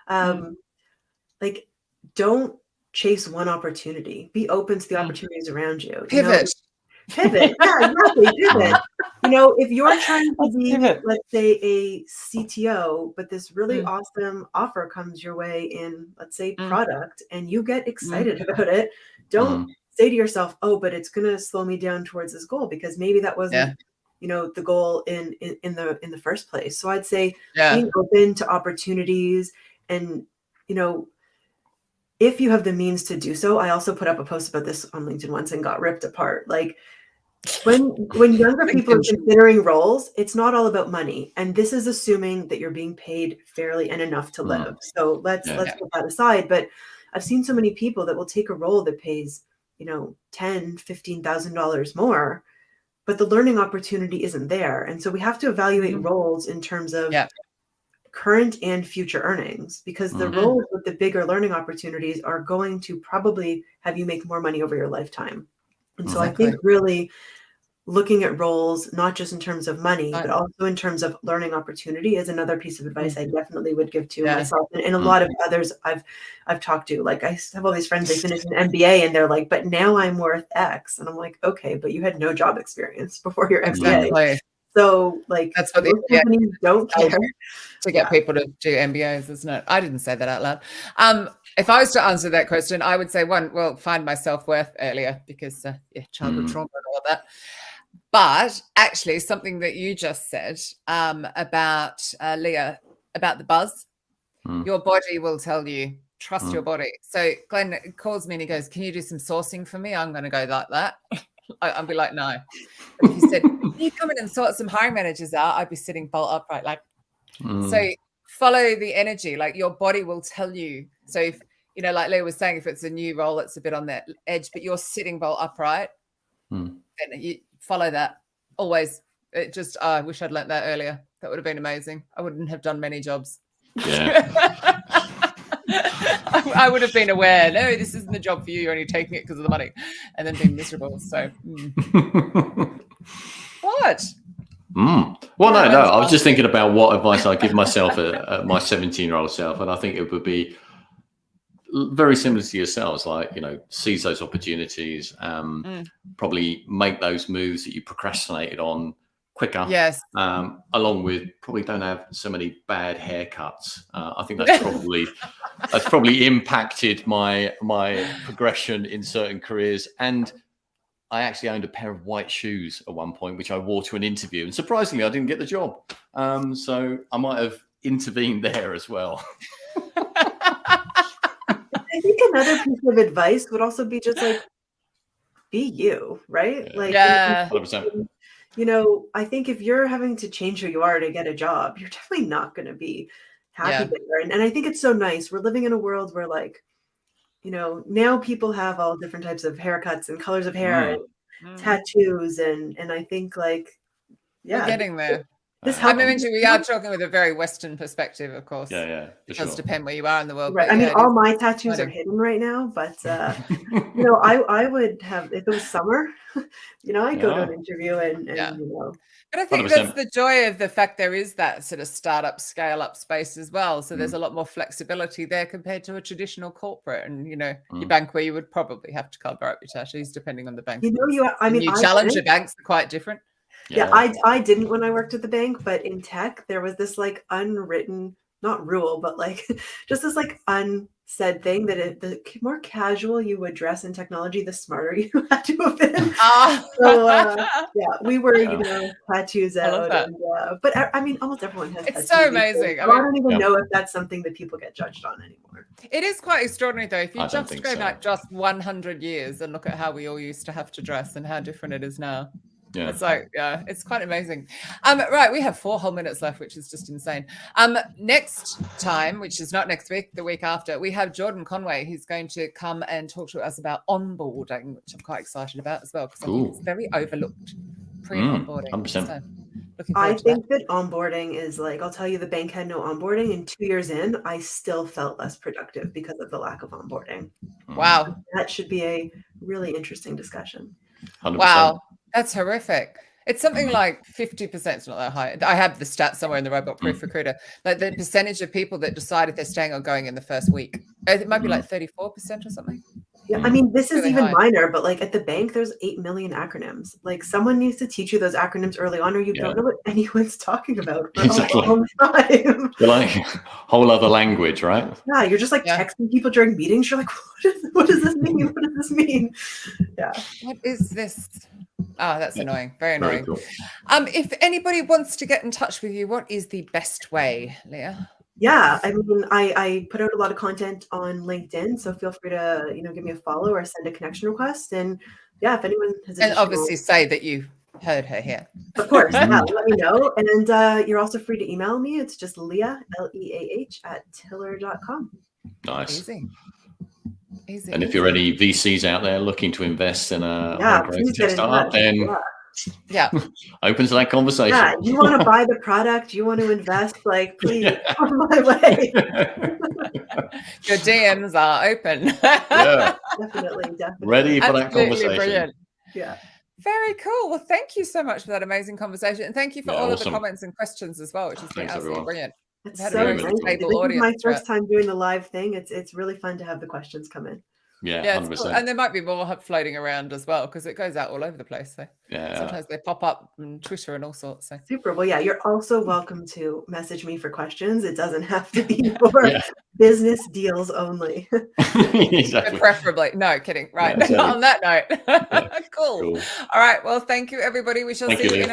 Like don't chase one opportunity. Be open to the opportunities around you. Pivot. Pivot. Yeah, exactly. Pivot. If you're trying to be, let's say, a CTO, but this really awesome offer comes your way in, let's say, product, and you get excited about it, don't say to yourself, oh, but it's going to slow me down towards this goal because maybe that wasn't, the goal in the first place. So I'd say being open to opportunities and, if you have the means to do so. I also put up a post about this on LinkedIn once and got ripped apart. Like when younger people are considering roles, it's not all about money. And this is assuming that you're being paid fairly and enough to live. So let's put that aside. But I've seen so many people that will take a role that pays, $10,000-$15,000 more, but the learning opportunity isn't there. And so we have to evaluate roles in terms of current and future earnings, because the roles with the bigger learning opportunities are going to probably have you make more money over your lifetime. And so I think really looking at roles, not just in terms of money, but also in terms of learning opportunity is another piece of advice I definitely would give to myself and a lot of others I've talked to. Like I have all these friends, they finish an MBA and they're like, but now I'm worth X. And I'm like, okay, but you had no job experience before your MBA. So like that's what most companies don't care to get people to do MBAs, isn't it? I didn't say that out loud. If I was to answer that question, I would say find my self-worth earlier because childhood trauma and all of that. But actually something that you just said about Leah, about the buzz, your body will tell you, trust your body. So Glenn calls me and he goes, can you do some sourcing for me? I'm going to go like that. I'd be like, no. But if you said, can you come in and sort some hiring managers out? I'd be sitting bolt upright. Like, so follow the energy. Like your body will tell you. So if, like Leah was saying, if it's a new role, it's a bit on that edge, but you're sitting bolt upright, then you follow that always. It just, I wish I'd learnt that earlier. That would have been amazing. I wouldn't have done many jobs. Yeah. I would have been aware, no, this isn't the job for you. You're only taking it because of the money, and then being miserable. So, what? Well, no. I was just thinking about what advice I give myself at my 17-year-old self, and I think it would be very similar to yourselves. Like, seize those opportunities, probably make those moves that you procrastinated on quicker. Yes. Along with probably don't have so many bad haircuts. I think that's probably impacted my progression in certain careers. And I actually owned a pair of white shoes at one point, which I wore to an interview, and surprisingly, I didn't get the job. So I might have intervened there as well. I think another piece of advice would also be just like, be you, right? Yeah. Like, Yeah. 100%. you know, I think if you're having to change who you are to get a job, you're definitely not going to be happy there. And I think it's so nice. We're living in a world where, like, you know, now people have all different types of haircuts and colors of hair and tattoos. And I think, like, yeah, we're getting there. This I helps. mean, we are talking with a very Western perspective, of course. Yeah, it does depend where you are in the world. Right. But I mean, yeah, all my tattoos are hidden right now, but you know, I would have, if it was summer, you know, I'd go to an interview and you know. But I think 100%. that's the joy of the fact there is that sort of startup, scale up space as well. So there's a lot more flexibility there compared to a traditional corporate, and you know, your bank where you would probably have to cover up your tattoos depending on the bank. You know, I mean, challenger banks are quite different. Yeah, I didn't when I worked at the bank, but in tech, there was this like unwritten, not rule, but like just this like unsaid thing that the more casual you would dress in technology, the smarter you had to have been. So yeah, we were, you know, tattoos out. And, but I mean, almost everyone has tattoos. It's so amazing. I don't even know if that's something that people get judged on anymore. It is quite extraordinary though. If you just go back just 100 years and look at how we all used to have to dress and how different it is now. Yeah. It's like, yeah, it's quite amazing. Right, we have 4 whole minutes left, which is just insane. Next time, which is not next week, the week after, we have Jordan Conway. He's going to come and talk to us about onboarding, which I'm quite excited about as well, because I think it's very overlooked pre-onboarding. 100%. I think that onboarding is like, I'll tell you, the bank had no onboarding, and 2 years in, I still felt less productive because of the lack of onboarding. Wow. That should be a really interesting discussion. 100%. Wow. That's horrific. It's something like 50%. It's not that high. I have the stats somewhere in the Robot Proof Recruiter. Like the percentage of people that decide if they're staying or going in the first week. It might be like 34% or something. Yeah, I mean, this is even minor, but like at the bank, there's 8 million acronyms. Like someone needs to teach you those acronyms early on, or you don't know what anyone's talking about for a long time. You're like whole other language, right? Yeah, you're just like texting people during meetings. You're like, what does this mean? What does this mean? Yeah. What is this? Oh, that's annoying. Very annoying. Very cool. If anybody wants to get in touch with you, what is the best way, Leah? Yeah, I mean, I put out a lot of content on LinkedIn, so feel free to, you know, give me a follow or send a connection request. And yeah, if anyone has and obviously say that you heard her here. Of course, yeah, let me know. And you're also free to email me. It's just Leah, Leah, at tilr.com. Nice. Easy. Easy. And if you're any VCs out there looking to invest in a please get in startup, touch. then open to that conversation. Yeah, you want to buy the product, you want to invest, like, please come my way. Your DMs are open. Definitely. Ready for that conversation. Brilliant. Yeah. Very cool. Well, thank you so much for that amazing conversation. And thank you for all of the comments and questions as well, which has been absolutely brilliant. It's so nice. This is my first time doing the live thing. It's really fun to have the questions come in. Yeah, 100%. Cool. And there might be more floating around as well, because it goes out all over the place. So sometimes they pop up on Twitter and all sorts. So super. Well, yeah, you're also welcome to message me for questions. It doesn't have to be for business deals only. Exactly. Preferably. No, kidding. Right. On that note. Cool. All right. Well, thank you, everybody. We shall see you in